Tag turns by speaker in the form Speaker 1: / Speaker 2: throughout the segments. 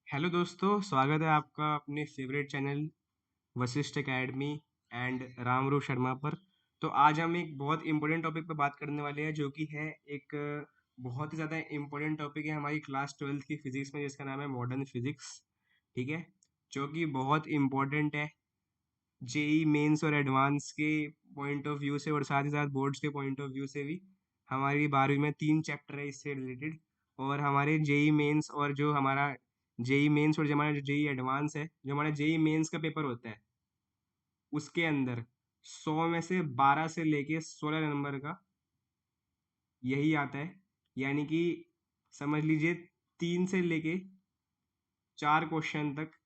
Speaker 1: Hello दोस्तों, स्वागत है आपका अपने favourite channel Vashishtha academy and रामरू शर्मा पर। तो आज हम एक बहुत इम्पोर्टेंट टॉपिक पर बात करने वाले हैं, जो कि है एक बहुत ही ज़्यादा इम्पोर्टेंट टॉपिक है हमारी क्लास 12th की फिजिक्स में, जिसका नाम है मॉडर्न फिजिक्स। ठीक है, जो कि बहुत इम्पोर्टेंट है जेई मेंस और एडवांस के पॉइंट ऑफ व्यू से, और साथ ही साथ बोर्ड्स के पॉइंट ऑफ व्यू से भी। हमारी 12वीं में 3 चैप्टर है इससे रिलेटेड। और हमारे जेई मेंस और जो हमारा जेई मेंस और जो हमारा जेई एडवांस है, जो हमारा जेई मेंस का पेपर होता है, उसके अंदर 100 में से 12 से लेके 16 नंबर का यही आता है। यानी कि समझ लीजिए 3 से लेके 4 क्वेश्चन तक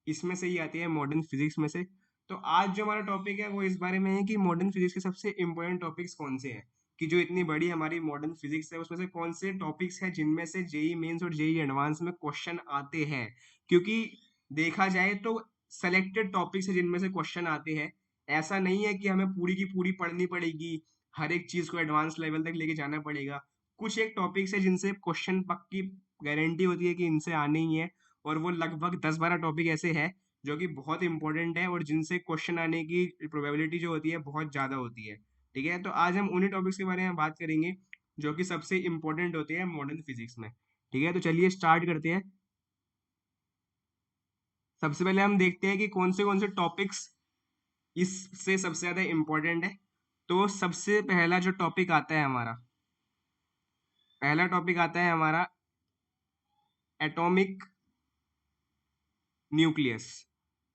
Speaker 1: इसमें से ही आती है मॉडर्न फिजिक्स में से। तो आज जो हमारा टॉपिक है वो इस बारे में है कि मॉडर्न फिजिक्स के सबसे इम्पोर्टेंट टॉपिक्स कौन से हैं, कि जो इतनी बड़ी हमारी मॉडर्न फिजिक्स है उसमें से कौन से टॉपिक्स हैं जिनमें से जेई मेंस और जेई एडवांस में क्वेश्चन आते हैं। क्योंकि देखा जाए तो सेलेक्टेड टॉपिक्स है जिनमें से क्वेश्चन आते हैं। ऐसा नहीं है कि हमें पूरी की पूरी पढ़नी पड़ेगी, हर एक चीज को एडवांस लेवल तक लेके जाना पड़ेगा। कुछ एक टॉपिक्स है जिनसे क्वेश्चन पक्की गारंटी होती है कि इनसे आने ही है। और वो लगभग 10-12 टॉपिक ऐसे हैं जो कि बहुत इंपॉर्टेंट है और जिनसे क्वेश्चन आने की प्रोबेबिलिटी जो होती है बहुत ज़्यादा होती है। ठीक है, तो आज हम उन्हीं टॉपिक्स के बारे में बात करेंगे जो कि सबसे इंपॉर्टेंट होते हैं मॉडर्न फिजिक्स में। ठीक है, तो चलिए स्टार्ट करते हैं। सबसे पहले हम देखते हैं कि कौन से टॉपिक्स इससे सबसे ज़्यादा इंपॉर्टेंट है। तो सबसे पहला जो टॉपिक आता है हमारा, पहला टॉपिक आता है हमारा एटॉमिक न्यूक्लियस।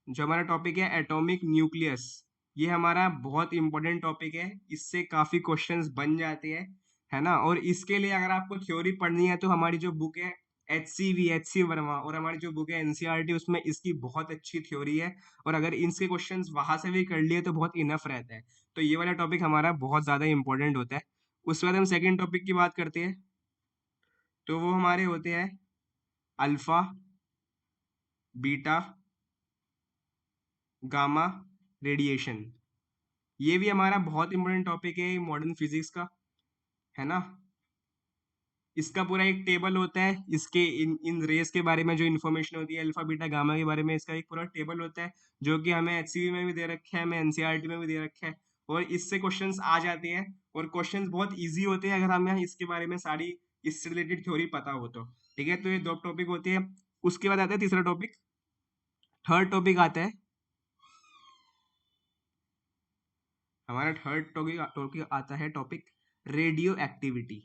Speaker 1: जो हमारा टॉपिक है एटॉमिक न्यूक्लियस, ये हमारा बहुत इंपॉर्टेंट टॉपिक है। इससे काफी क्वेश्चंस बन जाते हैं, है ना। और इसके लिए अगर आपको थ्योरी पढ़नी है तो हमारी जो बुक है एच सी वर्मा, और हमारी जो बुक है एनसीईआरटी, उसमें इसकी बहुत अच्छी थ्योरी है। और अगर इनके क्वेश्चंस वहां से भी कर लिए तो बहुत इनफ रहता है। तो ये वाला टॉपिक हमारा बहुत ज्यादा इंपॉर्टेंट होता है। उसके बाद हम सेकेंड टॉपिक की बात करते हैं। तो वो हमारे होते हैं अल्फा, बीटा, गामा रेडिएशन। ये भी हमारा बहुत इंपॉर्टेंट टॉपिक है मॉडर्न फिजिक्स का, है ना। इसका पूरा एक टेबल होता है, इसके इन इन रेस के बारे में जो इन्फॉर्मेशन होती है अल्फा बीटा गामा के बारे में, इसका एक पूरा टेबल होता है जो कि हमें एचसीवी में भी दे रखा है, हमें एनसीईआरटी में भी दे रखा है। और इससे क्वेश्चंस आ जाते हैं और क्वेश्चंस बहुत इजी होते हैं अगर हमें इसके बारे में सारी इससे रिलेटेड थ्योरी पता हो तो। ठीक है, तो ये दो टॉपिक होते हैं। उसके बाद आता है तीसरा टॉपिक, थर्ड टॉपिक आता है हमारा। थर्ड टॉपिक टॉपिक आता है topic radio activity.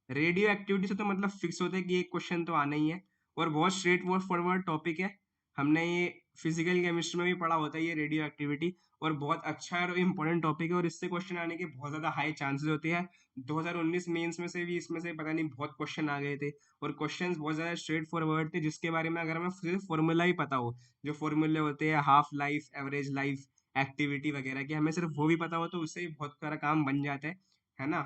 Speaker 1: Radio activity से तो मतलब फिक्स होता है कि एक क्वेश्चन तो आना ही है। और बहुत स्ट्रेट फॉरवर्ड टॉपिक है। हमने ये फिजिकल केमिस्ट्री में भी पढ़ा होता है ये रेडियो एक्टिविटी। और बहुत अच्छा और इम्पोर्टेंट टॉपिक है और इससे क्वेश्चन आने के बहुत ज़्यादा हाई चांसेस होते हैं। 2019 मेंस में से भी इसमें से पता नहीं बहुत क्वेश्चन आ गए थे। और क्वेश्चंस बहुत ज़्यादा स्ट्रेट फॉरवर्ड थे, जिसके बारे में अगर हमें सिर्फ फॉर्मूला ही पता हो, जो फॉर्मूले होते हैं half life, average life, activity वगैरह के, हमें सिर्फ वो भी पता हो तो उससे भी बहुत सारा काम बन जाता है ना।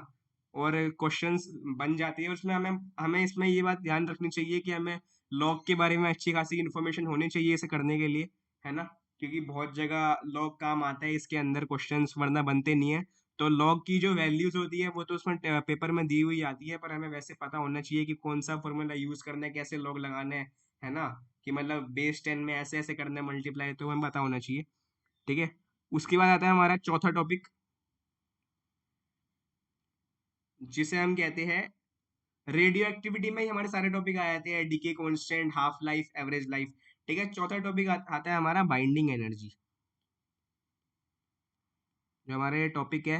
Speaker 1: और क्वेश्चंस बन जाती है उसमें। हमें हमें इसमें ये बात ध्यान रखनी चाहिए कि हमें लॉग के बारे में अच्छी खासी इन्फॉर्मेशन होनी चाहिए इसे करने के लिए, है ना। क्योंकि बहुत जगह लॉग काम आता है इसके अंदर, क्वेश्चंस वरना बनते नहीं है। तो लॉग की जो वैल्यूज होती है वो तो उसमें पेपर में दी हुई आती है, पर हमें वैसे पता होना चाहिए कि कौन सा फॉर्मूला यूज करना है, कैसे लॉग लगाना है ना। कि मतलब बेस 10 में ऐसे ऐसे करना है मल्टीप्लाई, तो हमें पता होना चाहिए। ठीक है, उसके बाद आता है हमारा चौथा टॉपिक, जिसे हम कहते हैं रेडियो एक्टिविटी में ही हमारे सारे टॉपिक आ जाते हैं, decay constant, half life, average life. ठीक है, चौथा टॉपिक आता है हमारा बाइंडिंग एनर्जी। जो हमारे टॉपिक है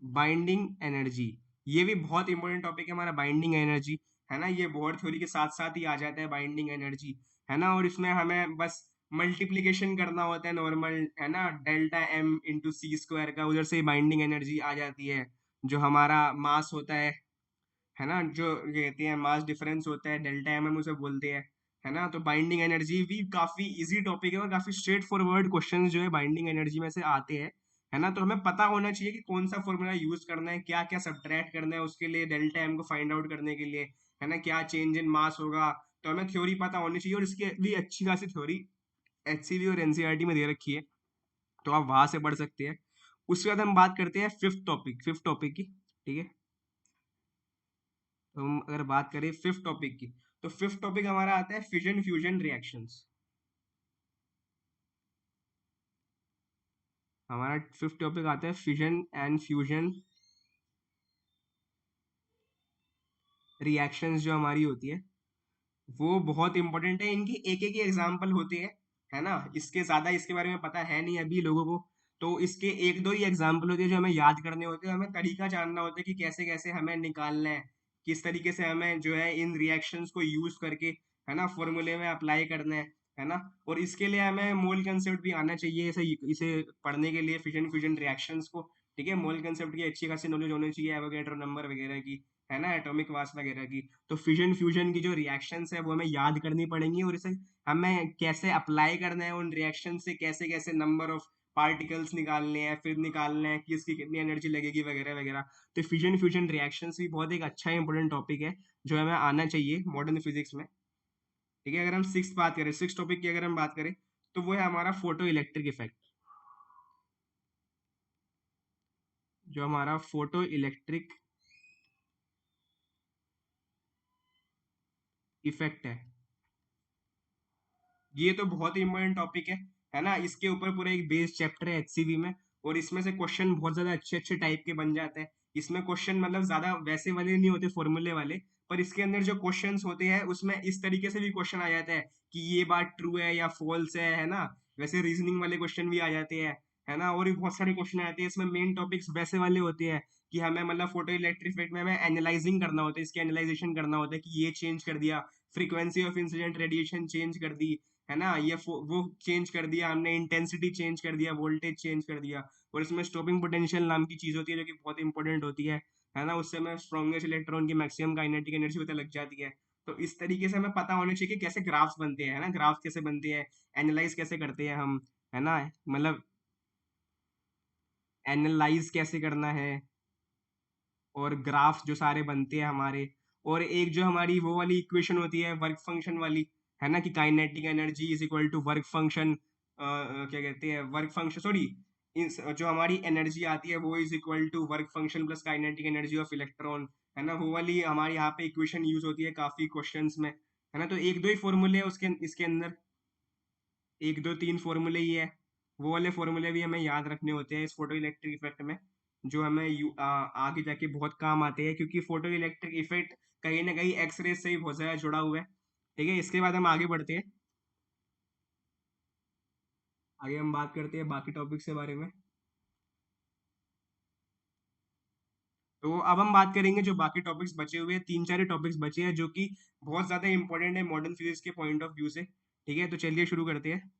Speaker 1: बाइंडिंग एनर्जी, ये भी बहुत इंपॉर्टेंट टॉपिक है हमारा बाइंडिंग एनर्जी, है ना। ये बोर्ड थ्योरी के साथ साथ ही आ जाता है बाइंडिंग एनर्जी, है ना। और इसमें हमें बस मल्टीप्लीकेशन करना होता है नॉर्मल, है ना, डेल्टा एम इंटू सी स्क्वायर का, उधर से बाइंडिंग एनर्जी आ जाती है। जो हमारा मास होता है ना, जो ये कहते हैं मास डिफरेंस होता है, डेल्टा एम हम उसे बोलते हैं, है ना। तो बाइंडिंग एनर्जी भी काफी इजी टॉपिक है और काफी स्ट्रेट फॉरवर्ड क्वेश्चंस जो है बाइंडिंग एनर्जी में से आते हैं, है ना। तो हमें पता होना चाहिए कि कौन सा फॉर्मूला यूज करना है, क्या क्या सब्ट्रैक्ट करना है उसके लिए, डेल्टा एम को फाइंड आउट करने के लिए, है ना, क्या चेंज इन मास होगा। तो हमें थ्योरी पता होनी चाहिए और इसके लिए अच्छी खासी थ्योरी एचसीवी और एनसीईआरटी में दे रखी है, तो आप वहां से पढ़ सकते हैं। उसके बाद हम बात करते हैं फिफ्थ टॉपिक की। ठीक है, तो हम अगर बात करें फिफ्थ टॉपिक की, तो फिफ्थ टॉपिक हमारा आता है फिजन फ्यूजन रिएक्शंस। हमारा फिफ्थ टॉपिक आता है फिजन एंड फ्यूजन रिएक्शंस जो हमारी होती है, वो बहुत इंपॉर्टेंट है। इनकी एक एक एग्जाम्पल होते हैं, है ना। इसके ज्यादा इसके बारे में पता है नहीं अभी लोगों को। तो इसके एक दो ही एग्जाम्पल होते हैं जो हमें याद करने होते हैं, हमें तरीका जानना होता है कि कैसे कैसे हमें निकालना है, किस तरीके से हमें जो है इन रिएक्शंस को यूज करके, है ना, फॉर्मूले में अप्लाई करना है ना। और इसके लिए हमें मोल कंसेप्ट भी आना चाहिए इसे इसे पढ़ने के लिए, फिजन फ्यूजन रिएक्शंस को। ठीक है, मोल कंसेप्ट की अच्छी खासी नॉलेज होनी चाहिए, एवोगैड्रो नंबर वगैरह की, है ना, एटॉमिक मास वगैरह की। तो फिजन फ्यूजन की जो रिएक्शंस है वो हमें याद करनी पड़ेंगी, और इसे हमें कैसे अप्लाई करना है, उन रिएक्शन से कैसे कैसे नंबर ऑफ पार्टिकल्स निकालने हैं, फिर निकालना है कि इसकी कितनी एनर्जी लगेगी वगैरह वगैरह। तो फिजन फ्यूजन रिएक्शंस भी बहुत एक अच्छा इंपॉर्टेंट टॉपिक है जो हमें आना चाहिए मॉडर्न फिजिक्स में। ठीक है, अगर हम सिक्स बात करें, सिक्स टॉपिक की अगर हम बात करें, तो वो है हमारा फोटो इलेक्ट्रिक इफेक्ट। जो हमारा फोटो इलेक्ट्रिक इफेक्ट है, ये तो बहुत ही इंपॉर्टेंट टॉपिक है ना। इसके ऊपर पूरा एक बेस चैप्टर है एचसीवी में, और इसमें से क्वेश्चन बहुत ज्यादा अच्छे अच्छे टाइप के बन जाते हैं। इसमें क्वेश्चन मतलब ज्यादा वैसे वाले नहीं होते फॉर्मूले वाले, पर इसके अंदर जो क्वेश्चंस होते हैं उसमें इस तरीके से भी क्वेश्चन आ जाता है कि ये बात ट्रू है या फॉल्स है ना। वैसे रीजनिंग वाले क्वेश्चन भी आ जाते हैं, है ना। और भी बहुत सारे क्वेश्चन आते हैं इसमें। मेन टॉपिक्स वैसे वाले होते हैं कि हमें मतलब फोटो इलेक्ट्रिक इफेक्ट में हमें एनालाइजिंग करना होता है, इसकी एनालाइजेशन करना होता है कि ये चेंज कर दिया, frequency of incident radiation change कर दी, है ना, ये वो चेंज कर दिया हमने, इंटेंसिटी चेंज कर दिया, वोल्टेज चेंज कर दिया। और इसमें स्टॉपिंग पोटेंशियल नाम की चीज होती है जो कि बहुत इंपॉर्टेंट होती है ना। उससे हमें स्ट्रॉन्गेस्ट इलेक्ट्रॉन की मैक्सिमम काइनेटिक एनर्जी पता लग जाती है। तो इस तरीके से हमें पता होना चाहिए कि कैसे ग्राफ्स बनते हैं, है ना, ग्राफ कैसे बनते हैं, एनालाइज कैसे करते हैं हम, है ना, मतलब एनालाइज कैसे करना है, और ग्राफ जो सारे बनते हैं हमारे। और एक जो हमारी वो वाली इक्वेशन होती है वर्क फंक्शन वाली, है ना, कि kinetic energy is equal to work function, क्या कहते हैं, वर्क फंक्शन, सॉरी, जो हमारी एनर्जी आती है वो is equal to work function plus kinetic energy of electron, है ना। वो वाली हमारे यहाँ पे इक्वेशन यूज होती है काफी क्वेश्चंस में, है ना। तो एक दो ही फॉर्मूले है उसके इसके अंदर, एक दो तीन फॉर्मूले ही है। वो वाले फॉर्मूले भी हमें याद रखने होते हैं इस फोटो इलेक्ट्रिक इफेक्ट में, जो हमें आगे जाके बहुत काम आते हैं, क्योंकि फोटो इलेक्ट्रिक इफेक्ट कहीं ना कहीं एक्सरे से ही बहुत ज्यादा जुड़ा हुआ है। ठीक है, इसके बाद हम आगे बढ़ते हैं, आगे हम बात करते हैं बाकी टॉपिक्स के बारे में। तो अब हम बात करेंगे जो बाकी टॉपिक्स बचे हुए हैं, तीन चार टॉपिक्स बचे हैं जो कि बहुत ज्यादा इंपॉर्टेंट है मॉडर्न फिजिक्स के पॉइंट ऑफ व्यू से। ठीक है, तो चलिए शुरू करते हैं।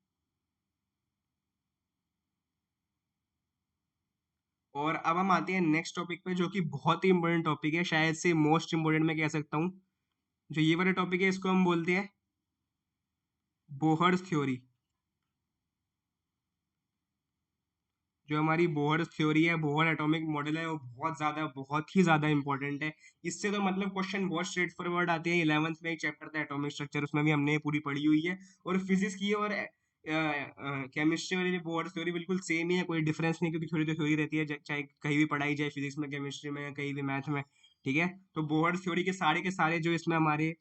Speaker 1: और अब हम आते हैं नेक्स्ट टॉपिक पे, जो कि बहुत ही इंपॉर्टेंट टॉपिक है, शायद से मोस्ट इंपॉर्टेंट मैं कह सकता हूँ। जो ये वाला टॉपिक है इसको हम बोलते हैं बोहर्स थ्योरी। जो हमारी बोहर थ्योरी है, बोहर एटॉमिक मॉडल है, वो बहुत ही ज्यादा इंपॉर्टेंट है। इससे तो मतलब क्वेश्चन बहुत स्ट्रेट फॉरवर्ड आते हैं। 11th में एक चैप्टर था एटॉमिक स्ट्रक्चर, उसमें भी हमने ये पूरी पढ़ी हुई है। और फिजिक्स की और केमिस्ट्री वाली बोहर थ्योरी बिल्कुल सेम ही है, कोई डिफरेंस नहीं, क्योंकि थ्योरी तो थ्योरी रहती है, चाहे कहीं भी पढ़ाई जाए, फिजिक्स में, केमिस्ट्री में, या कहीं भी मैथ में। ठीक है, तो बोहर थ्योरी के सारे जो इसमें हमारे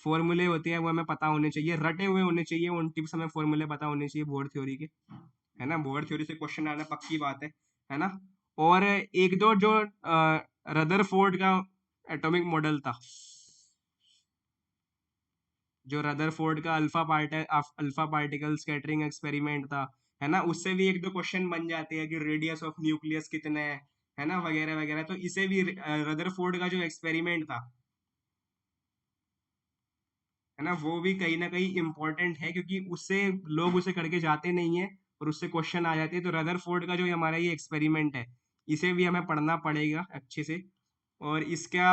Speaker 1: फॉर्मूले होते हैं वो हमें पता होने चाहिए, रटे हुए होने चाहिए, उन टिप्स हमें फॉर्मूले पता होने चाहिए बोहर थ्योरी के, है ना। बोर्ड थ्योरी से क्वेश्चन आना पक्की बात है ना। और एक दो जो रदरफोर्ड का एटॉमिक मॉडल था, जो रदरफोर्ड का अल्फा पार्टिकल स्कैटरिंग एक्सपेरिमेंट था, है ना, उससे भी एक दो क्वेश्चन बन जाते हैं कि रेडियस ऑफ न्यूक्लियस कितना है ना, वगैरह वगैरह। तो इसे भी रदरफोर्ड का जो एक्सपेरिमेंट था, है ना, वो भी कहीं ना कहीं इम्पोर्टेंट है, क्योंकि उससे लोग उसे करके जाते नहीं है और उससे क्वेश्चन आ जाते हैं। तो रदरफोर्ड का जो हमारा ये एक्सपेरिमेंट है, इसे भी हमें पढ़ना पड़ेगा अच्छे से। और इसका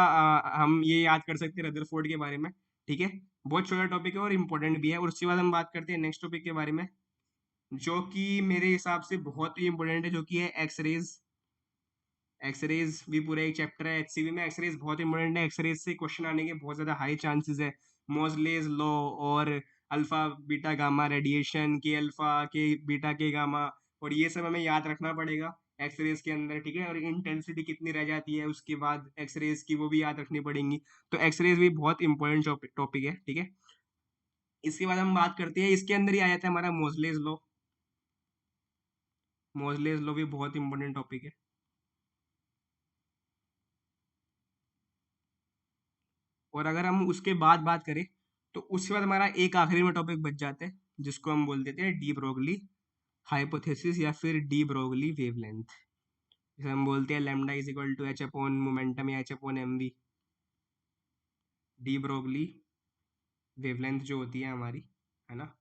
Speaker 1: हम ये याद कर सकते हैं रदरफोर्ड के बारे में। ठीक है, बहुत छोटा टॉपिक है और इम्पोर्टेंट भी है। और उसके बाद हम बात करते हैं नेक्स्ट टॉपिक के बारे में, जो कि मेरे हिसाब से बहुत ही इंपॉर्टेंट है, जो कि है एक्सरेज। एक्सरेज भी पूरा एक चैप्टर है एचसीवी में। एक्सरेज बहुत इंपॉर्टेंट है, एक्सरेज से क्वेश्चन आने के बहुत ज्यादा हाई चांसेस है। मोजलेज लॉ, और अल्फा बीटा गामा रेडिएशन, के अल्फा के बीटा के गामा, और ये सब हमें याद रखना पड़ेगा। एक्सरेज के अंदर, ठीक है, और इंटेंसिटी कितनी रह जाती है उसके बाद एक्सरेज की, वो भी याद रखनी पड़ेंगी। तो एक्सरेज भी बहुत इंपॉर्टेंट टॉपिक है, ठीक है। इसके बाद हम बात करते हैं, इसके अंदर ही आ जाता है हमारा मोजलेस लॉ। मोजलेस लॉ भी बहुत इंपॉर्टेंट टॉपिक है। और अगर हम उसके बाद बात करें, तो उसके बाद हमारा एक आखिरी में टॉपिक बच जाता है, जिसको हम बोल देते हैं डी ब्रोगली हाइपोथेसिस या फिर डी ब्रोगली वेवलेंथ। जैसे हम बोलते हैं lambda is equal to h upon momentum या h upon m v. De Broglie wavelength जो होती है हमारी, है ना,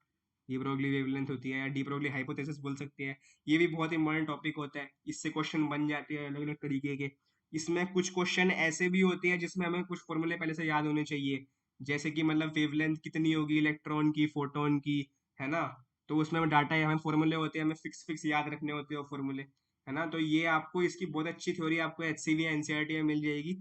Speaker 1: डी ब्रोगली वेवलेंथ होती है, या डी ब्रोगली हाइपोथेसिस बोल सकते हैं। ये भी बहुत इंपॉर्टेंट टॉपिक होता है, इससे क्वेश्चन बन जाते हैं अलग अलग तरीके के। इसमें कुछ क्वेश्चन ऐसे भी होते हैं जिसमें हमें कुछ फॉर्मूले पहले से याद होने चाहिए, जैसे कि मतलब वेवलेंथ कितनी होगी इलेक्ट्रॉन की, फोटोन की, है ना। तो उसमें हमें डाटा, हमें फॉर्मूले होते हैं, हमें फिक्स फिक्स याद रखने होते हैं वो फॉर्मूले, है ना। तो ये आपको, इसकी बहुत अच्छी थ्योरी आपको एचसीवी या एनसीईआरटी में मिल जाएगी।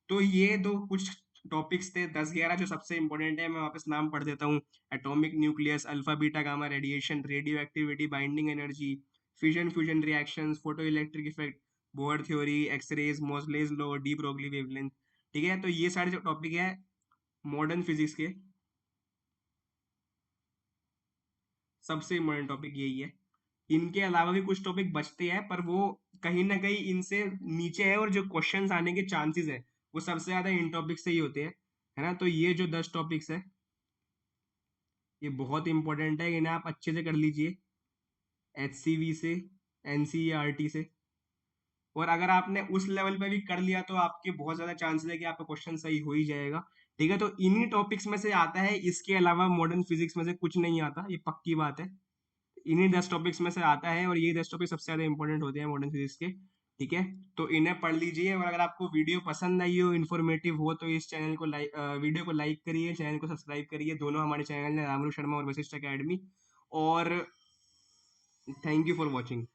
Speaker 1: तो ये दो कुछ टॉपिक्स थे 10-11 जो सबसे इंपॉर्टेंट है, मैं वापस नाम पढ़ देता हूँ। Atomic nucleus, alpha beta gamma radiation, radio activity, binding energy, fission fusion reactions, photo electric effect, Bohr theory, X rays, Moseley's law, de Broglie wavelength, ठीक है। तो ये सारे जो टॉपिक है मॉडर्न फिजिक्स के, सबसे इम्पोर्टेंट टॉपिक यही है। इनके अलावा भी कुछ टॉपिक बचते हैं, पर वो कहीं ना कहीं इनसे नीचे है, और जो क्वेश्चंस आने के चांसेस है वो सबसे ज्यादा इन टॉपिक से ही होते हैं, है ना। तो ये जो 10 टॉपिक्स है, ये बहुत इंपॉर्टेंट है, इन्हें आप अच्छे से कर लीजिए, एचसीवी से, एनसीईआरटी से। और अगर आपने उस लेवल पे भी कर लिया तो आपके बहुत ज्यादा चांसेस है कि आपका क्वेश्चन सही हो ही जाएगा, ठीक है। तो इन्हीं टॉपिक्स में से आता है, इसके अलावा मॉडर्न फिजिक्स में से कुछ नहीं आता, ये पक्की बात है। इन्हीं 10 टॉपिक्स में से आता है, और ये 10 टॉपिक सबसे ज्यादा इंपॉर्टेंट होते हैं मॉडर्न फिजिक्स के, ठीक है। तो इन्हें पढ़ लीजिए, और अगर आपको वीडियो पसंद आई हो, इन्फॉर्मेटिव हो, तो इस चैनल को वीडियो को लाइक करिए, चैनल को सब्सक्राइब करिए। दोनों हमारे चैनल है, रामरू शर्मा और वशिष्ठ अकेडमी। और थैंक यू फॉर वॉचिंग।